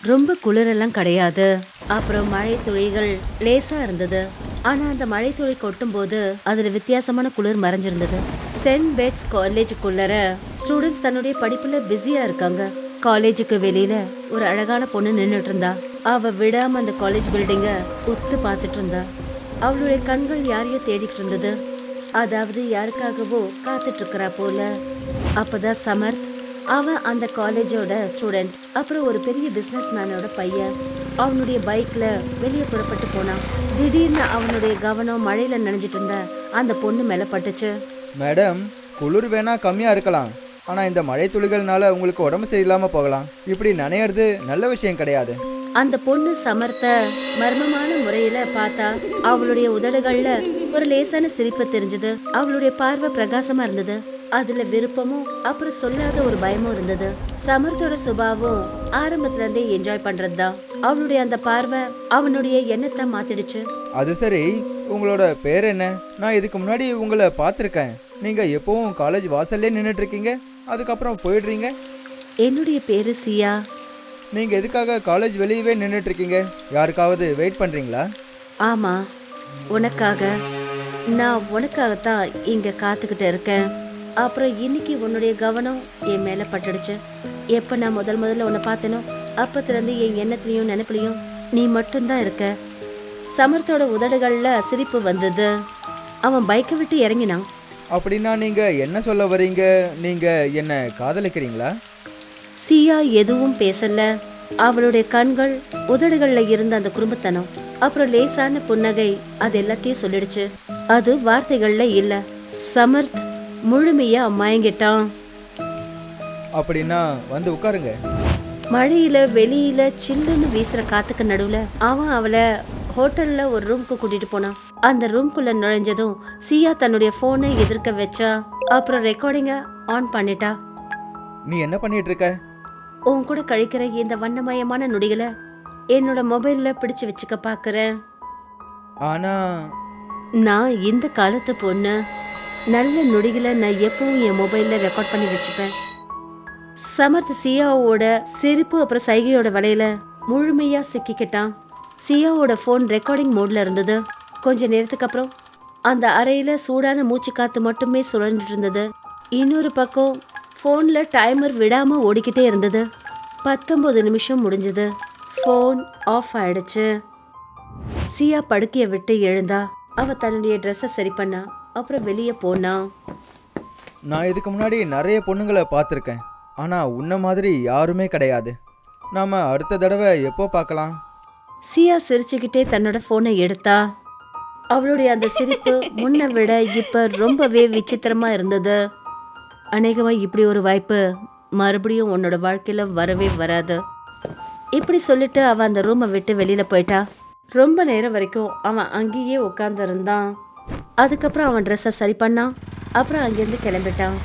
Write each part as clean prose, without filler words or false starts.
ரொம்ப குளிரெல்லாம் கிடையாது. அப்புறம் மழை துளிகள் லேசா இருந்தது. ஆனா அந்த மழை துளி கொட்டும் போது அதுல வித்தியாசமான குளிர் மறைஞ்சிருந்தது. சென்ட் பெட்ஸ் காலேஜுக்குள்ளர ஸ்டூடெண்ட்ஸ் தன்னுடைய படிப்புல பிஸியா இருக்காங்க. காலேஜுக்கு வெளியில ஒரு அழகான பொண்ணு நின்னுட்டு இருந்தா. அவ விடாம அந்த காலேஜ் பில்டிங்க உத்து பார்த்துட்டு இருந்தா. அவளுடைய கண்கள் யாரையோ தேடிட்டு இருந்தது. அதாவது யாருக்காகவோ காத்துட்டு இருக்கறா போல. அப்பதான் சமர்த், அவன் அந்த காலேஜோட ஸ்டூடெண்ட், அப்புறம் ஒரு பெரிய பிசினஸ் மேனோட பையன், அவனுடைய பைக்ல வெளியே புறப்பட்டு போனான். திடீர்னு அவனுடைய கவனம் மழையில நனைஞ்சிட்டு இருந்த அந்த பொண்ணு மேல பட்டுச்சு. மேடம், குளிர் வேணா கம்மியாக இருக்கலாம், ஆனால் இந்த மழை துளிகள்னால உங்களுக்கு உடம்பு சரியில்லாம போகலாம். இப்படி நனையிறது நல்ல விஷயம் கிடையாது. அந்த பொண்ணு சமர்த்த மர்மமான முறையில பார்த்தா. அவளுடைய உதடுகள்ல ஒரு லேசான சிரிப்பு தெரிஞ்சது. அவளுடைய பார்வை பிரகாசமா இருந்தது. அதுல விருப்பமும் அப்புறம் சொல்லாத ஒரு பயமும் இருந்தது. சமர்த்தோட சுபாவம் ஆரம்பத்துல இருந்தே என்ஜாய் பண்றதுதான். அவளுடைய அந்த பார்வை அவனுடைய எண்ணத்தை மாத்திடுச்சு. அது சரி, உங்களோட பேர் என்ன? நான் இதுக்கு முன்னாடி உங்களை பார்த்துருக்கேன். நீங்கள் எப்பவும் காலேஜ் வாசல்லே நின்றுட்டு இருக்கீங்க, அதுக்கப்புறம் போயிடுறீங்க. என்னுடைய பேரு சியா. நீங்கள் எதுக்காக காலேஜ் வெளியவே நின்றுட்டு இருக்கீங்க? யாருக்காவது வெயிட் பண்ணுறீங்களா? ஆமா, உனக்காக. நான் உனக்காகத்தான் இங்க காத்துக்கிட்டு இருக்கேன். அப்புறம் இன்னைக்கு உன்னுடைய கவனம் என் மேல பட்டுடுச்சு. எப்ப நான் முதல்ல உன்னை பார்த்தேனோ அப்பத்துல இருந்து என் எண்ணத்துலயும் நினைப்புலயும் நீ மட்டும்தான் இருக்க. சமர்த்தோட உதடுகள்ல சிரிப்பு வந்தது. அவன் பைக்கை விட்டு இறங்கினான். அப்படின்னா நீங்கள் என்ன சொல்ல வரீங்க? நீங்கள் என்ன காதலிக்கிறீங்களா? சியா எதுவும் பேசல. அவளுடைய கண்கள், உதடுகள்ல இருந்த அந்த குறும்புத்தனம், அப்புறம் லேசான புன்னகை, அது எல்லாத்தையும் சொல்லிடுச்சு. அது வார்த்தைகள்ல இல்ல. சமர்த் முழுமையா மயங்கிட்டான். அப்படின்னா வந்து உட்காருங்க. மழையில வெளியில சில்லுன்னு வீசுற காத்துக்கு நடுவுல அவன் அவளை ஹோட்டல்ல ஒரு ரூம்க்கு கூட்டிட்டு போனான். அந்த ரூம்குள்ள நுழைஞ்சதும் சியா தன்னுடைய போனை எதிர்க்க வச்சா. அப்புறம் ரெக்கார்டிங்க ஆன் பண்ணிட்டா. நீ என்ன பண்ணிட்டு இருக்க? உன் கூட கழிக்கிற இந்த வண்ணமயமான நொடிகளை என்னோட மொபைல்ல பிடிச்சு வச்சுக்க பாக்குறேன். ஆனா நான் இந்த காலத்து பொண்ணு. நல்ல நொடிகளை நான் எப்பவும் என் மொபைல்ல ரெக்கார்ட் பண்ணி வச்சுப்பேன். சமர்த் சியாவோட சிரிப்பு அப்புறம் சைகையோட வலையில முழுமையா சிக்கிக்கிட்டான். சியாவோட போன் ரெக்கார்டிங் மோட்ல இருந்தது. கொஞ்ச நேரத்துக்கு அப்புறம் அந்த அறையில சூடான மூச்சு காத்து மட்டுமே சுழந்துட்டு இருந்தது. இன்னொரு பக்கம் போன்ல டைமர் விடாம ஓடிக்கிட்டே இருந்தது. 19 நிமிஷம் முடிஞ்சது. போன் ஆஃப் ஆயிடுச்சு. சியா படுக்கைய விட்டு எழுந்தா. அவ தன்னுடைய ட்ரெஸ்ஸை சரி பண்ணா. அப்புறம் வெளியே போனா. நான் இதுக்கு முன்னாடி நிறைய பொண்ணுங்களை பார்த்துருக்கேன், ஆனால் உன்ன மாதிரி யாருமே கிடையாது. நாம் அடுத்த தடவை எப்போ பார்க்கலாம்? சியா சிரிச்சுக்கிட்டே தன்னோட போனை எடுத்தா. அவளுடைய அந்த சிரிப்பு முன்ன விட இப்ப ரொம்பவே விசித்திரமா இருந்தது. அநேகமா இப்படி ஒரு வாய்ப்பு மறுபடியும் உன்னோட வாழ்க்கையில வரவே வராது. இப்படி சொல்லிட்டு அவ அந்த ரூமை விட்டு வெளியில போயிட்டா. ரொம்ப நேரம் வரைக்கும் அவன் அங்கேயே உட்கார்ந்து இருந்தான். அதுக்கப்புறம் அவன் ட்ரெஸ்ஸை சரி பண்ணான். அப்புறம் அங்கேருந்து கிளம்பிட்டான்.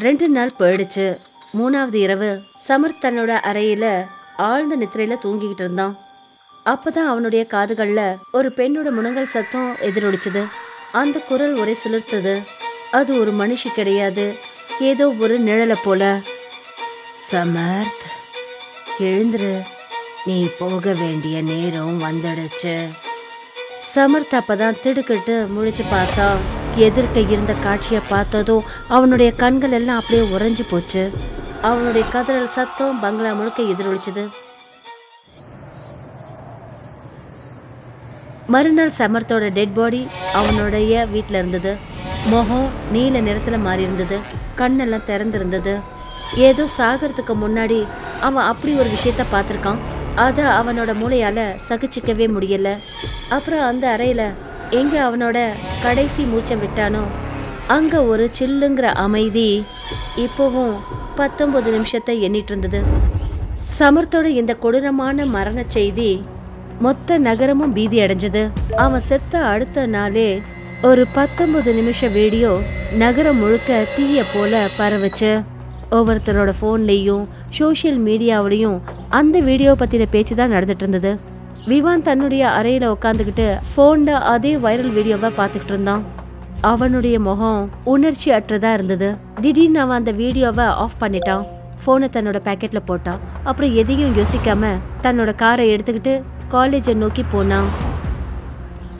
2 நாள் போயிடுச்சு. 3வது இரவு சமர்த் தன்னோட அறையில ஆழ்ந்த நித்திரையில தூங்கிக்கிட்டு இருந்தான். அப்பதான் அவனுடைய காதுகள்ல ஒரு பெண்ணோட முனங்கல் சத்தம் எதிரொலிச்சது. அந்த குரல் ஒரே சிலிர்த்தது. அது ஒரு மனுஷி கிடையாது, ஏதோ ஒரு நிழலை போல. சமர்த், எழுந்துரு, நீ போக வேண்டிய நேரம் வந்துடுச்சு. சமர்த் அப்பதான் திடுக்கிட்டு முழிச்சு பார்த்தான். எதிர்க்க இருந்த காட்சியை பார்த்ததும் அவனுடைய கண்கள் எல்லாம் அப்படியே உறைஞ்சு போச்சு. அவனுடைய கதறல் சத்தம் பங்களா முழுக்க எதிரொலிச்சது. மறுநாள் சமர்த்தோட டெட் பாடி அவனுடைய வீட்டில் இருந்தது. முகம் நீல நிறத்துல மாறி இருந்தது. கண்ணெல்லாம் திறந்திருந்தது. ஏதோ சாகிறதுக்கு முன்னாடி அவன் அப்படி ஒரு விஷயத்த பார்த்துருக்கான். அதை அவனோட மூளையால சகிச்சிக்கவே முடியல. அப்புறம் அந்த அறையில எங்க அவனோட கடைசி மூச்சை விட்டானோ அங்க ஒரு சில்லுங்கிற அமைதி இப்போவும் 19 நிமிஷத்தை எண்ணிட்டு இருந்தது. சமர்த்தோட இந்த கொடூரமான மரண செய்தி மொத்த நகரமும் பீதி அடைஞ்சது. அவன் செத்த அடுத்த நாளே ஒரு 19 நிமிஷ வீடியோ நகரம் முழுக்க தீய போல பரவுச்சு. ஒவ்வொருத்தரோட ஃபோன்லேயும் சோஷியல் மீடியாவிலையும் அந்த வீடியோ பற்றின பேச்சு தான் நடந்துட்டு இருந்தது. விவான் தன்னுடைய அறையில் உட்காந்துக்கிட்டு ஃபோனில் அதே வைரல் வீடியோவை பார்த்துக்கிட்டு இருந்தான். அவனுடைய முகம் உணர்ச்சி அற்றதா இருந்தது. திடீர்னு அவன் அந்த வீடியோவை ஆஃப் பண்ணிட்டான். போனை தன்னோட பாக்கெட்ல போட்டான். அப்புறம் எதையும் யோசிக்காம தன்னோட காரை எடுத்துக்கிட்டு காலேஜை நோக்கி போனான்.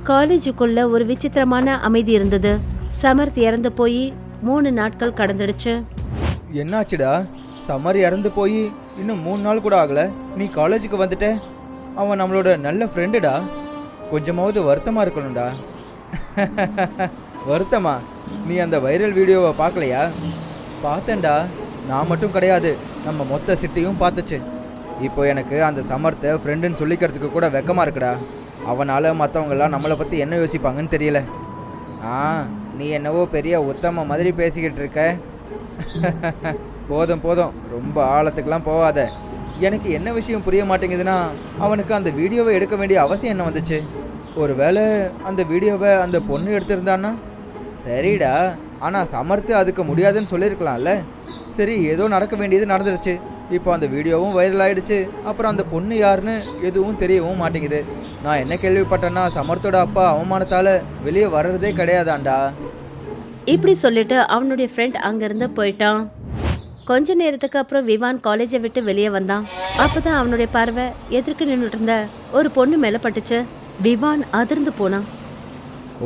காலேஜுக்குள்ள ஒரு விசித்திரமான அமைதி இருந்தது. சமர்த் இறந்து போய் 3 நாட்கள் கடந்துடுச்சு. என்னாச்சுடா? சமர் இறந்து போய் இன்னும் 3 நாள் கூட ஆகல, நீ காலேஜுக்கு வந்துட்ட? அவன் நம்மளோட நல்ல ஃப்ரெண்டுடா. கொஞ்சமாவது வருத்தமா இருக்கணும்டா. வருத்தமா? நீ அந்த வைரல் வீடியோவை பார்க்கலையா? பார்த்தேன்டா. நான் மட்டும் கிடையாது, நம்ம மொத்த சிட்டியும் பார்த்துச்சு. இப்போ எனக்கு அந்த சமர்த்தை ஃப்ரெண்டுன்னு சொல்லிக்கிறதுக்கு கூட வெக்கமாக இருக்குடா. அவனால் மற்றவங்களாம் நம்மளை பற்றி என்ன யோசிப்பாங்கன்னு தெரியல. நீ என்னவோ பெரிய உத்தம மாதிரி பேசிக்கிட்டு இருக்க. போதும் போதும், ரொம்ப ஆழத்துக்கெலாம் போகாத. எனக்கு என்ன விஷயம் புரிய மாட்டேங்குதுன்னா, அவனுக்கு அந்த வீடியோவை எடுக்க வேண்டிய அவசியம் என்ன வந்துச்சு? ஒருவேளை அந்த வீடியோவை அந்த பொண்ணு எடுத்திருந்தான்னா? சரிடா, ஆனால் சமர்த்து அதுக்கு முடியாதுன்னு சொல்லியிருக்கலாம்ல. சரி, ஏதோ நடக்க வேண்டியது நடந்துருச்சு. இப்போ அந்த வீடியோவும் வைரல் ஆயிடுச்சு. அப்புறம் அந்த பொண்ணு யாருன்னு எதுவும் தெரியவும் மாட்டேங்குது. நான் என்ன கேள்விப்பட்டேன்னா, சமர்த்தோட அப்பா அவமானத்தால் வெளியே வர்றதே கிடையாதாண்டா. இப்படி சொல்லிட்டு அவனுடைய ஃப்ரெண்ட் அங்கிருந்து போயிட்டான். கொஞ்ச நேரத்துக்கு அப்புறம் விவான் காலேஜை விட்டு வெளியே வந்தான். அப்பதான் அவனுடைய பார்வை எதிர்க்கு நின்றுட்டு இருந்த ஒரு பொண்ணு மேல பட்டுச்சு. விவான் அதிர்ந்து போனான்.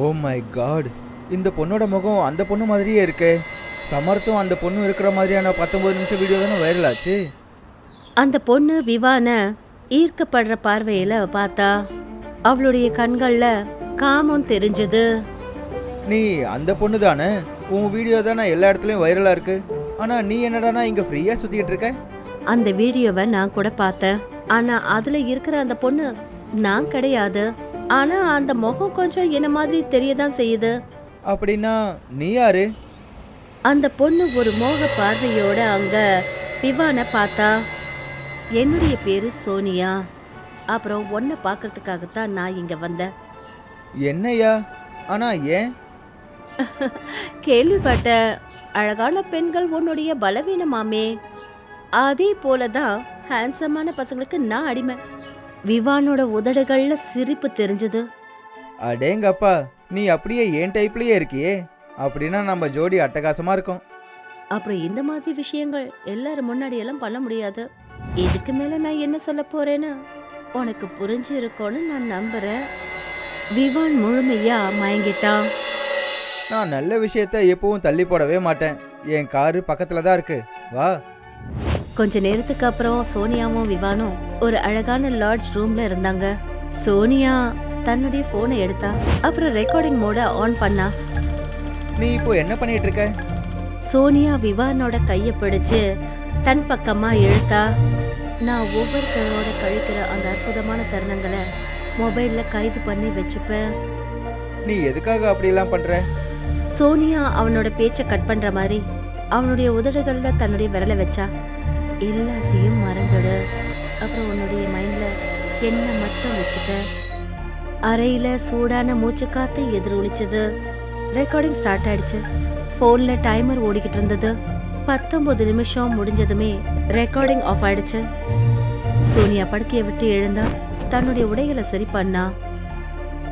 ஓ மை காட், இந்த பொண்ணோட முகம் அந்த பொண்ணு மாதிரியே இருக்கே. சமர்த்தும் அந்த பொண்ணு இருக்கிற மாதிரியான 19 நிமிஷம் வீடியோ தானே வைரல் ஆச்சு. அந்த பொண்ணு விவான ஈர்க்கப்படுற பார்வையில பார்த்தா. அவளுடைய கண்கள்ல காமம் தெரிஞ்சது. நீ அந்த பொண்ணு தானே? உன் வீடியோ தானே எல்லா இடத்துலையும் வைரலாக இருக்கு. ஆனால் நீ என்னடானா இங்கே ஃப்ரீயாக சுற்றிக்கிட்டு இருக்க? அந்த வீடியோவை நான் கூட பார்த்தேன். ஆனா அதுல இருக்கிற அந்த பொண்ணு நான் கிடையாது. ஆனா அந்த முகம் கொஞ்சம் என்ன மாதிரி தெரியதான் செய்யுது. அப்படின்னா நீ யாரு? அந்த பொண்ணு ஒரு மோக பார்வையோட அங்க விவானை பார்த்தா. என்னுடைய பேரு சோனியா. அப்புறம் உன்னை பார்க்கறதுக்காகத்தான் நான் இங்க வந்தேன். என்னையா? ஆனா ஏன்? கேள்விப்பட்டேன், அழகான பெண்கள் உன்னுடைய பலவீனமாமே. அதே போலதான் ஹேண்ட்ஸமான பசங்களுக்கு நான் அடிமை. விவானோட உதடுகள்ல சிரிப்பு தெரிஞ்சது. அடேங்கப்பா, நீ அப்படியே ஏன் டைப்லயே இருக்கியே. அப்படின்னா நம்ம ஜோடி அட்டகாசமா இருக்கும். அப்புறம் இந்த மாதிரி விஷயங்கள் எல்லாரும் முன்னாடி எல்லாம் பண்ண முடியாது. இதுக்கு மேல நான் என்ன சொல்ல போறேன்னு உனக்கு புரிஞ்சு இருக்கும்னு நான் நம்புறேன். விவான் முழுமையா மயங்கிட்டான். நான் நல்ல விஷயத்த எப்பவும் தள்ளி போடவே மாட்டேன். என் காரு பக்கத்துல தான் இருக்கு, வா. கொஞ்ச நேரத்துக்கு அப்புறம் சோனியாவும் விவானும் ஒரு அழகான லாட்ஜ் ரூம்ல இருந்தாங்க. சோனியா தன்னுடைய போனை எடுத்தா. அப்புறம் ரெக்கார்டிங் மோட ஆன் பண்ணா. நீ இப்போ என்ன பண்ணிட்டு இருக்க? சோனியா விவானோட கையை பிடிச்சு தன் பக்கமா இழுத்தா. நான் ஒவ்வொருத்தரோட கழிக்கிற அந்த அற்புதமான தருணங்களை மொபைல்ல கைது பண்ணி வச்சுப்பேன். நீ எதுக்காக அப்படியெல்லாம் பண்ற? சோனியா அவனோட பேச்சை கட் பண்ற மாதிரி அவனுடைய உதடுகள்ல தன்னுடைய விரலை வச்சா. எல்லாத்தையும் மறந்துடு. அப்புறம் உன்னுடைய மைண்ட்ல என்ன மட்டும் வச்சுக்க. அறையில சூடான மூச்சு காத்து எதிரொலிச்சது. ரெக்கார்டிங் ஸ்டார்ட் ஆயிடுச்சு. போன்ல டைமர் ஓடிக்கிட்டு இருந்தது. 19 நிமிஷம் முடிஞ்சதுமே ரெக்கார்டிங் ஆஃப் ஆயிடுச்சு. சோனியா படுக்கையை விட்டு எழுந்தா. தன்னுடைய உடைகளை சரி பண்ணா.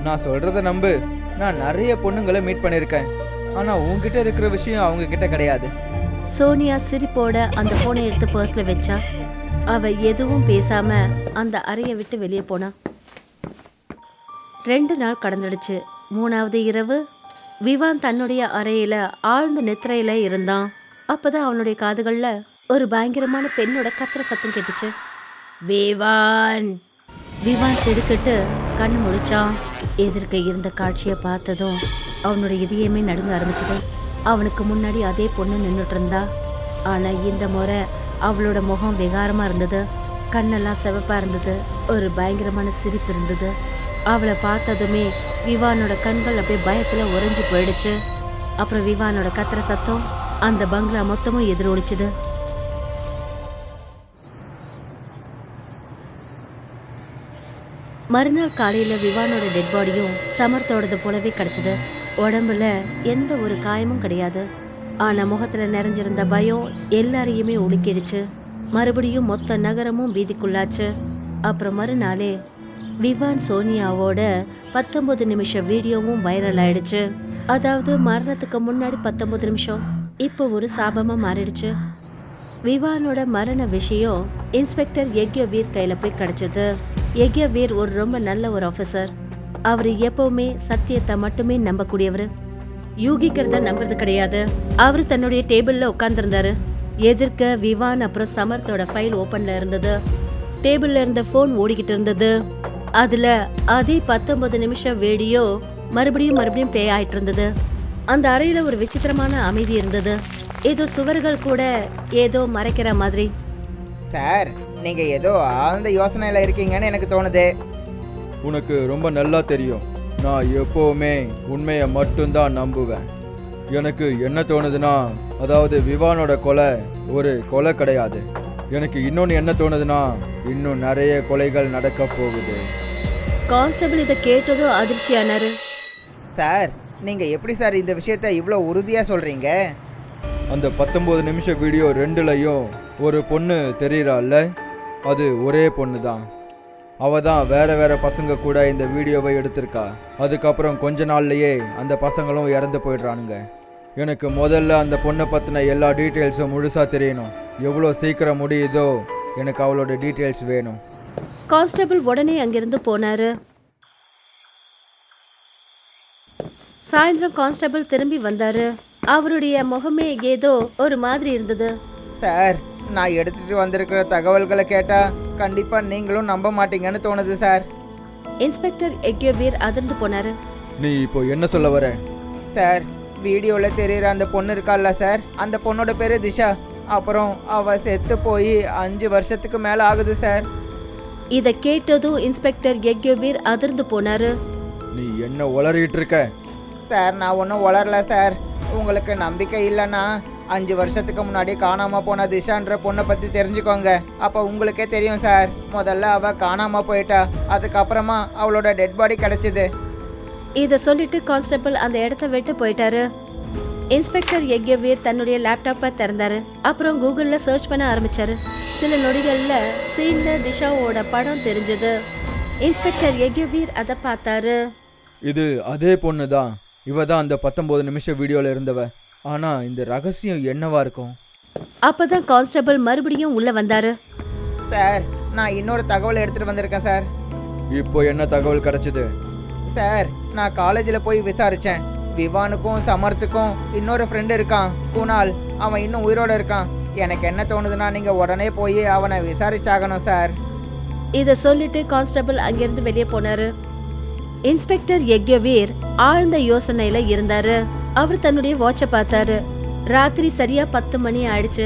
நான் சொல்றத நம்பு. நான் நிறைய பொண்ணுங்களை மீட் பண்ணிருக்கேன். ஆனா உன்கிட்ட இருக்கிற விஷயம் அவங்க கிட்ட கிடையாது. சோனியா சிரிப்போட அந்த போனை எடுத்து பர்ஸ்ல வச்சா. அவ எதுவும் பேசாம அந்த அறையை விட்டு வெளியே போனா. 2 நாள் கடந்துடுச்சு. 3வது இரவு விவான் தன்னுடைய அறையில ஆழ்ந்த நித்திரையில இருந்தான். அப்பதான் அவனுடைய காதுகள்ல ஒரு பயங்கரமான பெண்ணோட கத்துற சத்தம் கேட்டுச்சு. விவான்! விவான் திடுக்கிட்டு கண்ணு முழிச்சான். எதிர்க்க இருந்த காட்சியை பார்த்ததும் அவனுடைய இதயமே நடுங்க ஆரம்பிச்சது. அவனுக்கு முன்னாடி அதே பொண்ணு நின்றுட்டு இருந்தா. ஆனா இந்த முறை அவளோட முகம் விகாரமா இருந்தது. கண்ணெல்லாம் சிவப்பா இருந்தது. ஒரு பயங்கரமான சிரிப்பு இருந்தது. அவளை பார்த்ததுமே விவானோட கண்கள் அப்படியே பயத்துல உறைஞ்சு போயிடுச்சு. அப்புறம் விவானோட கத்துற சத்தம் அந்த பங்களா மொத்தமும் எதிரொலிச்சுது. மறுநாள் காலையில விவானோட டெட் பாடியும் சமர்த்தோடது போலவே கிடைச்சது. உடம்புல எந்த ஒரு காயமும் கிடையாது. ஆனா முகத்துல நிறைஞ்சிருந்த பயம் எல்லாரையுமே உலுக்கிடுச்சு. மறுபடியும் மொத்த நகரமும் பீதிக்குள்ளாச்சு. அப்புறம் மறுநாளே விவான் சோனியாவோட 19 நிமிஷம் வீடியோவும் வைரல் ஆயிடுச்சு. அதாவது மரணத்துக்கு முன்னாடி 19 நிமிஷம் இப்போ ஒரு சாபமா மாறிடுச்சு. விவானோட மரண விஷயம் இன்ஸ்பெக்டர் யக்யவீர் கையில போய் கிடைச்சது. யக்யவீர் ஒரு ரொம்ப நல்ல ஒரு ஆஃபீஸர். அவர் எப்பவுமே சத்தியத்தை மட்டுமே நம்பக்கூடியவர், யூகிக்கிறத நம்புறது கிடையாது. அவர் தன்னுடைய டேபிள்ல உட்கார்ந்துருந்தாரு. எதிர்க்க விவான் அப்புறம் சமர்த்தோட ஃபைல் ஓப்பன்ல இருந்தது. டேபிள்ல இருந்த ஃபோன் ஓடிக்கிட்டு இருந்தது. அதுல அதே 19 நிமிஷம் வீடியோ மறுபடியும் ப்ளே ஆயிட்டு இருந்தது. அந்த அறையில ஒரு விசித்திரமான அமைதி இருந்தது. ஏதோ சுவர்கள் கூட ஏதோ மறைக்கிற மாதிரி. சார், நீங்க ஏதோ ஆழ்ந்த யோசனையில இருக்கீங்கன்னு எனக்கு தோணுது. உனக்கு ரொம்ப நல்லா தெரியும், நான் எப்போவுமே உண்மையை மட்டும்தான் நம்புவேன். எனக்கு என்ன தோணுதுன்னா, அதாவது விவானோட கொலை ஒரு கொலை கிடையாது. எனக்கு இன்னொன்று என்ன தோணுதுன்னா, இன்னும் நிறைய கொலைகள் நடக்க போகுது. கான்ஸ்டபிள் இதை கேட்டதும் அதிர்ச்சியானாரு. சார், நீங்க எப்படி சார் இந்த விஷயத்தை இவ்வளோ உறுதியா சொல்றீங்க? அந்த 19 நிமிஷம் வீடியோ 2லையும் ஒரு பொண்ணு தெரியுறாள்ல, அது ஒரே பொண்ணு தான். அவ தான் வேற வேற பசங்க கூட இந்த வீடியோவை எடுத்திருக்கா. அதுக்கப்புறம் கொஞ்ச நாள்லயே அந்த பசங்களும் இறந்து போயிடுறானுங்க. எனக்கு முதல்ல அந்த பொண்ணை பற்றின எல்லா டீட்டெயில்ஸும் முழுசாக தெரியணும். எவ்வளோ சீக்கிரம் முடியுதோ எனக்கு அவளோட டீட்டெயில்ஸ் வேணும். கான்ஸ்டபிள் உடனே அங்கிருந்து போனாரு. சாயந்தரம் கான்ஸ்டபிள் திரும்பி வந்தாரு. அவருடைய முகமே ஏதோ ஒரு மாதிரி இருந்தது. சார், நான் எடுத்துட்டு வந்திருக்கிற தகவல்களை கேட்டா கண்டிப்பா நீங்களும் நம்ப மாட்டீங்கன்னு தோணுது சார். இன்ஸ்பெக்டர் யக்யவீர் அதிர்ந்து போனாரு. நீ இப்போ என்ன சொல்ல வர? சார், வீடியோவில் தெரியுற அந்த பொண்ணு இருக்கால்ல சார், அந்த பொண்ணோட பேரு திஷா. அப்புறம் அவ செத்து போய் 5 வருஷத்துக்கு மேலே ஆகுது சார். இதை கேட்டதும் இன்ஸ்பெக்டர் யக்யவீர் அதிர்ந்து போனாரு. நீ என்ன உளறிட்டு இருக்க? சார், நான் ஒன்றும் உளரல சார். உங்களுக்கு நம்பிக்கை இல்லைன்னா 5 வருஷத்துக்கு முன்னாடி காணாம போன திஷான்ற பொண்ணை பற்றி தெரிஞ்சுக்கோங்க. அப்போ உங்களுக்கே தெரியும் சார். முதல்ல அவ காணாம போயிட்டா, அதுக்கப்புறமா அவளோட டெட் பாடி கிடைச்சிது. இதை சொல்லிட்டு கான்ஸ்டபிள் அந்த இடத்த விட்டு போயிட்டாரு. இன்ஸ்பெக்டர் யக்யவீர் தன்னுடைய லேப்டாப்பை திறந்தாரு. அப்புறம் கூகுளில் சர்ச் பண்ண ஆரம்பிச்சாரு. சில நொடிகள்ல ஸ்க்ரீன்ல திஷாவோட படம் தெரிஞ்சது. இன்ஸ்பெக்டர் யக்யவீர் அதை பார்த்தாரு. இது அதே பொண்ணு தான். இவ தான் அந்த 19 நிமிஷம் வீடியோவில் இருந்தவ. ஆனால் இந்த ரகசியம் என்னவா இருக்கும்? அப்பதான் கான்ஸ்டபிள் மறுபடியும் உள்ள வந்தாரு. சார், நான் இன்னொரு தகவல் எடுத்துட்டு வந்திருக்கேன் சார். இப்போ என்ன தகவல் கிடைச்சது? சார், நான் காலேஜில் போய் விசாரித்தேன். விவானுக்கும் சமர்த்துக்கும் இன்னொரு ஃப்ரெண்டு இருக்கான், குணால். அவன் இன்னும் உயிரோட இருக்கான். எனக்கு என்ன தோணுதுன்னா, நீங்கள் உடனே போய் அவனை விசாரிச்சாகணும் சார். இதை சொல்லிட்டு கான்ஸ்டபிள் அங்கிருந்து வெளியே போனாரு. இன்ஸ்பெக்டர் யக்யவீர் ஆழ்ந்த யோசனையில இருந்தாரு. அவர் தன்னுடைய வாட்சை பார்த்தாரு. ராத்திரி சரியா 10 மணி ஆயிடுச்சு.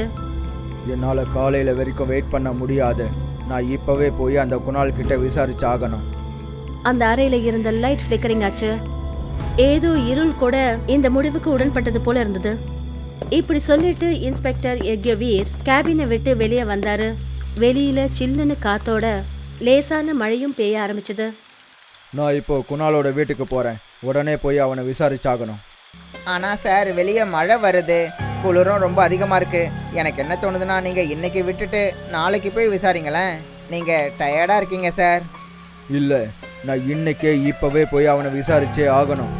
என்னால் காலையில் வரைக்கும் வெயிட் பண்ண முடியாது. நான் இப்போவே போய் அந்த குணால் கிட்ட விசாரிச்சாகணும். அந்த அறையில இருந்த லைட் ஃபிளிக்கரிங் ஆச்சு. ஏதோ இருள் கூட இந்த முடிவுக்கு உடன்பட்டது போல இருந்தது. இப்படி சொல்லிட்டு இன்ஸ்பெக்டர் யக்யவீர் கேபினை விட்டு வெளியே வந்தாரு. வெளியில சில்லுன்னு காத்தோட லேசான மழையும் பெய்ய ஆரம்பிச்சது. நான் இப்போ குணாலோட வீட்டுக்கு போகிறேன். உடனே போய் அவனை விசாரிச்சாகணும். ஆனால் சார், வெளியே மழை வருது, குளிரும் ரொம்ப அதிகமாக இருக்குது. எனக்கு என்ன தோணுதுன்னா, நீங்கள் இன்னைக்கு விட்டுட்டு நாளைக்கு போய் விசாரிங்களேன். நீங்கள் டயர்டாக இருக்கீங்க சார். இல்லை, நான் இன்னைக்கே இப்போவே போய் அவனை விசாரிச்சே ஆகணும்.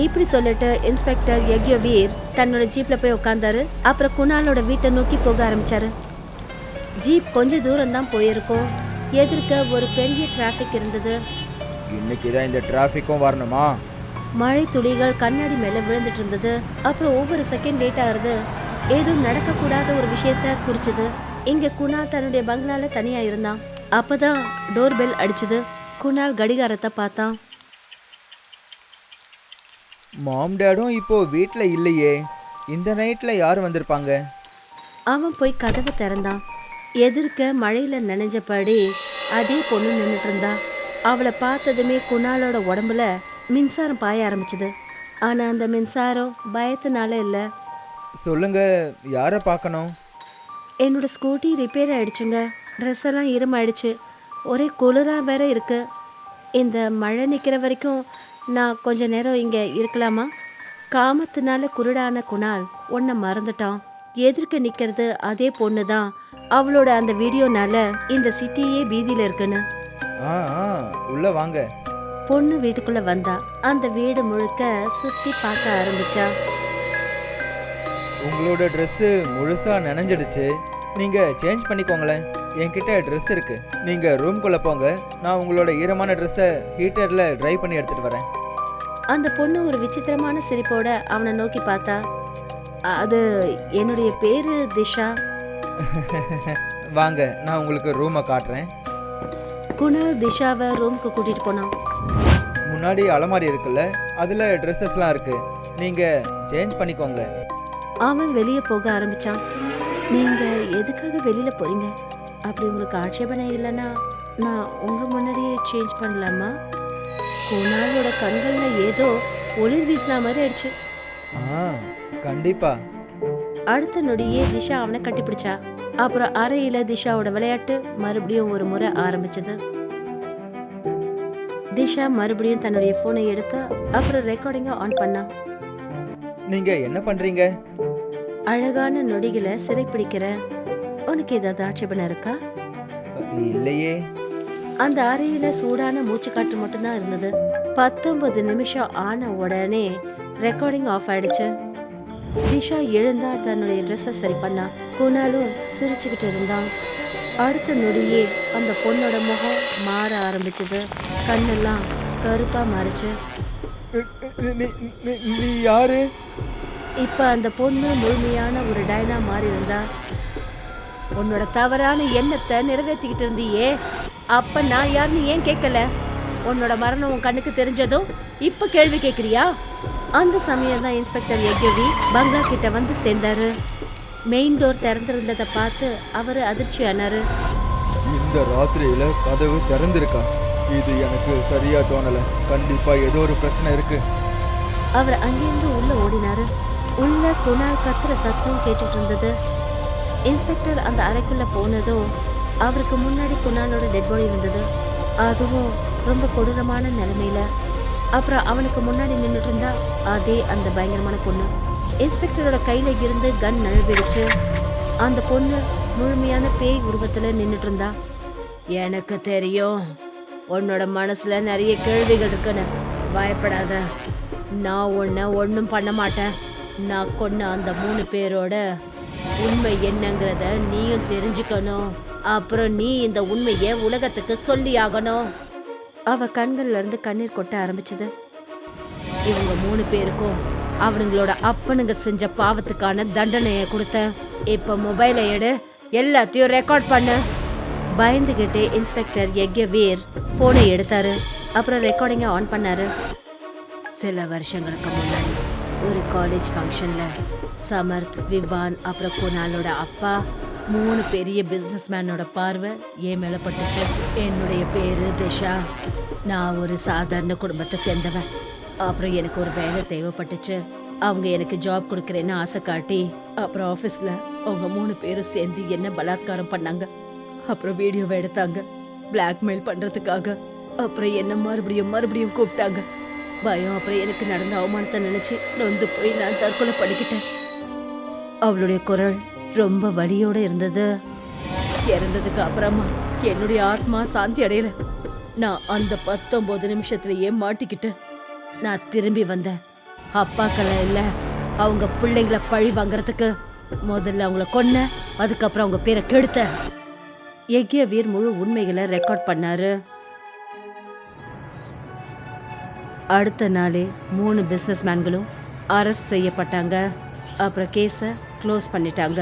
இப்படி சொல்லிட்டு இன்ஸ்பெக்டர் யக்யவீர் தன்னோட ஜீப்ல போய் உட்கார்ந்தாரு. அப்புறம் குணாலோட வீட்டை நோக்கி போக ஆரம்பிச்சாரு. ஜீப் கொஞ்சம் தூரம் தான் போயிருக்கும். எதிர்க்க ஒரு பெரிய டிராஃபிக் இருந்தது. இன்னைக்கு தான் இந்த டிராஃபிக்கும் வரணுமா? மழை துளிகள் கண்ணாடி மேல விழுந்துட்டு இருந்தது. அப்புறம் ஒவ்வொரு செகண்ட் லேட் ஆகுறது ஏதோ நடக்கக்கூடாத ஒரு விஷயத்த குறிச்சது. இங்க குணால் தன்னுடைய பங்களால தனியா இருந்தான். அப்பதான் டோர் பெல் அடிச்சது. குணால் கடிகாரத்தை பார்த்தான். மாம் டேடும் இப்போ வீட்டில் இல்லையே. இந்த நைட்டில் யார் வந்திருப்பாங்க? அவன் போய் கதவை திறந்தான். எதிர்க்க மழையில நனைஞ்சபடி அதே பொண்ணு நின்றுட்டு இருந்தா. அவளை பார்த்ததுமே குணாலோட உடம்புல மின்சாரம் பாய ஆரம்பிச்சது. ஆனா அந்த மின்சாரம் பயத்தினால இல்லை. சொல்லுங்க, யாரை பார்க்கணும்? என்னோட ஸ்கூட்டி ரிப்பேர் ஆயிடுச்சுங்க. ட்ரெஸ் எல்லாம் ஈரமாயிடுச்சு. ஒரே குளிராக வேற இருக்கு. இந்த மழை நிற்கிற வரைக்கும் நான் கொஞ்ச நேரம் இங்கே இருக்கலாமா? காமத்தினால குருடான குணால் உன்னை மறந்துட்டான். எதிர்க்க நிற்கிறது அதே பொண்ணு தான். அவளோட அந்த வீடியோனால இந்த சிட்டியே பீதியில் இருக்குன்னு. ஆ ஆ உள்ள வாங்க. பொண்ணு வீட்டுக்குள்ள வந்தா. அந்த வீடு முழுக்க சுத்தி பார்க்க ஆரம்பிச்சா. உங்களோட ட்ரெஸ்ஸு முழுசா நனைஞ்சிடுச்சு. நீங்க சேஞ்ச் பண்ணிக்கோங்களேன். என்கிட்ட ட்ரெஸ் இருக்கு. நீங்க ரூம்குள்ள போங்க. நான் உங்களோட ஈரமான ட்ரெஸ்ஸை ஹீட்டர்ல ட்ரை பண்ணி எடுத்துட்டு வரேன். அந்த பொண்ணு ஒரு விசித்திரமான சிரிப்போட அவனை நோக்கி பார்த்தா. அது என்னுடைய பேரு திஷா. வாங்க, நான் உங்களுக்கு ரூமை காட்டுறேன். குணால் திஷாவை ரூமுக்கு கூட்டிட்டு போனான். முன்னாடி அலமாரி இருக்குல்ல, அதில் ட்ரெஸ்ஸஸ்லாம் இருக்கு. நீங்க சேஞ்ச் பண்ணிக்கோங்க. அவன் வெளியே போக ஆரம்பிச்சான். நீங்க எதுக்காக வெளியில போறீங்க? அப்படி உங்களுக்கு ஆட்சேபனை இல்லைன்னா நான் உங்க முன்னாடியே சேஞ்ச் பண்ணலாமா? குணாலோட கண்கள்ல ஏதோ ஒளிர் வீசினா மாதிரி ஆயிடுச்சு. ஆ கண்டிப்பா. அடுத்த நொடியே திஷா அவனை கட்டிப்பிடிச்சா. அப்புறம் அறையில திஷாவோட விளையாட்டு மறுபடியும் ஒரு முறை ஆரம்பிச்சது. திஷா மறுபடியும் தன்னுடைய போனை எடுத்தா. அப்புறம் ரெக்கார்டிங்க ஆன் பண்ணா. நீங்க என்ன பண்றீங்க? அழகான நொடிகளை சிறைப்பிடிக்கிறேன். உனக்கு ஏதாவது ஆட்சேபனை இருக்கா? இல்லையே. அந்த அறையில சூடான மூச்சு காற்று மட்டும்தான் இருந்தது. 19 நிமிஷம் ஆன உடனே ரெக்கார்டிங் ஆஃப் ஆயிடுச்சு. திஷா எழுந்தா தன்னுடைய ட்ரெஸ்ஸை சரி பண்ணா. குணாலும் சிரிச்சுக்கிட்டு இருந்தான். அடுத்த நொடியே அந்த பொண்ணோட முகம் மாற ஆரம்பிச்சது. கண்ணெல்லாம் கருப்பா மாறிச்சு. நீ யாரு? இப்ப அந்த பொண்ணு முழுமையான ஒரு டைனா மாறி இருந்தா. உன்னோட தவறான எண்ணத்தை நிறைவேற்றிக்கிட்டு இருந்தியே, அப்ப நான் யாருன்னு ஏன் கேட்கல? உன்னோட மரணம் உன் கண்ணுக்கு தெரிஞ்சதும் இப்ப கேள்வி கேட்குறியா? அந்த சமயம் தான் இன்ஸ்பெக்டர் யக்யவி பங்களா கிட்ட வந்து சேர்ந்தாரு. மெயின் டோர் திறந்திருந்ததை பார்த்து அவர் அதிர்ச்சி ஆனாரு. இந்த ராத்திரியில கதவு திறந்திருக்கா? இது எனக்கு சரியா தோணல. கண்டிப்பா ஏதோ ஒரு பிரச்சனை இருக்கு. அவர் அங்கிருந்து உள்ள ஓடினாரு. உள்ள குணால் கத்துற சத்தம் கேட்டுட்டு இருந்தது. இன்ஸ்பெக்டர் அந்த அறைக்குள்ள போனதும் அவருக்கு முன்னாடி குணாலோட டெட் பாடி இருந்தது. அதுவும் ரொம்ப கொடூரமான நிலைமையில. அப்புறம் அவனுக்கு முன்னாடி நின்றுட்டு இருந்தா அதே அந்த பயங்கரமான பொண்ணு. இன்ஸ்பெக்டரோட கையில இருந்து கன் நழுவிடுச்சு. அந்த பொண்ணு முழுமையான பேய் உருவத்துல நின்றுட்டு இருந்தா. எனக்கு தெரியும் உன்னோட மனசுல நிறைய கேள்விகள் இருக்குன்னு. பயப்படாத, நான் உன்னை ஒன்றும் பண்ண மாட்டேன். நான் கொன்ன அந்த 3 பேரோட உண்மை என்னங்கிறத நீயும் தெரிஞ்சுக்கணும். அப்புறம் நீ இந்த உண்மையை உலகத்துக்கு சொல்லி ஆகணும். அவ கண்கள்ல இருந்து கண்ணீர் கொட்ட ஆரம்பிச்சது. இவங்க 3 பேருக்கும் அவனுங்களோட அப்பனுங்க செஞ்ச பாவத்துக்கான தண்டனையை கொடுத்தேன். இப்ப மொபைலை எடு, எல்லாத்தையும் ரெக்கார்ட் பண்ணு. பயந்துகிட்டே இன்ஸ்பெக்டர் யக்யவீர் போனை எடுத்தாரு. அப்புறம் ரெக்கார்டிங்கை ஆன் பண்ணாரு. சில வருஷங்களுக்கு முன்னாடி ஒரு காலேஜ் ஃபங்க்ஷன்ல சமர்த், விவான், அப்புறம் குணாலோட அப்பா 3 பெரிய பிஸ்னஸ் மேனோட பார்வை என் மேல பட்டுச்சு. என்னுடைய பேரு திஷா. நான் ஒரு சாதாரண குடும்பத்தை சேர்ந்தவன். அப்புறம் எனக்கு ஒரு வேலை தேவைப்பட்டுச்சு. அவங்க எனக்கு ஜாப் கொடுக்குறேன்னு ஆசை காட்டி அப்புறம் ஆஃபீஸில் அவங்க 3 பேரும் சேர்ந்து என்ன பலாத்காரம் பண்ணாங்க. அப்புறம் வீடியோவை எடுத்தாங்க பிளாக்மெயில் பண்ணுறதுக்காக. அப்புறம் என்ன மறுபடியும் கூப்பிட்டாங்க. பயம் அப்புறம் எனக்கு நடந்த அவமானத்தை நினச்சி நொந்து போய் நான் தற்கொலை பண்ணிக்கிட்டேன். அவளுடைய குரல் ரொம்ப வலியோட இருந்தது. இறந்ததுக்கு அப்புறமா என்னுடைய ஆத்மா சாந்தி அடையல. நான் அந்த 19 நிமிஷத்துலயே மாட்டிக்கிட்டேன். நான் திரும்பி வந்தேன். அப்பாக்களை இல்லை, அவங்க பிள்ளைங்களை பழி வாங்கறதுக்கு. முதல்ல அவங்கள கொன்ன, அதுக்கப்புறம் அவங்க பேரை கெடுத்த. யக்யவீர் முழு உண்மைகளை ரெக்கார்ட் பண்ணாரு. அடுத்த நாளே 3 பிஸ்னஸ் மேன்களும் அரெஸ்ட் செய்யப்பட்டாங்க. அப்புறம் கேஸை க்ளோஸ் பண்ணிட்டாங்க.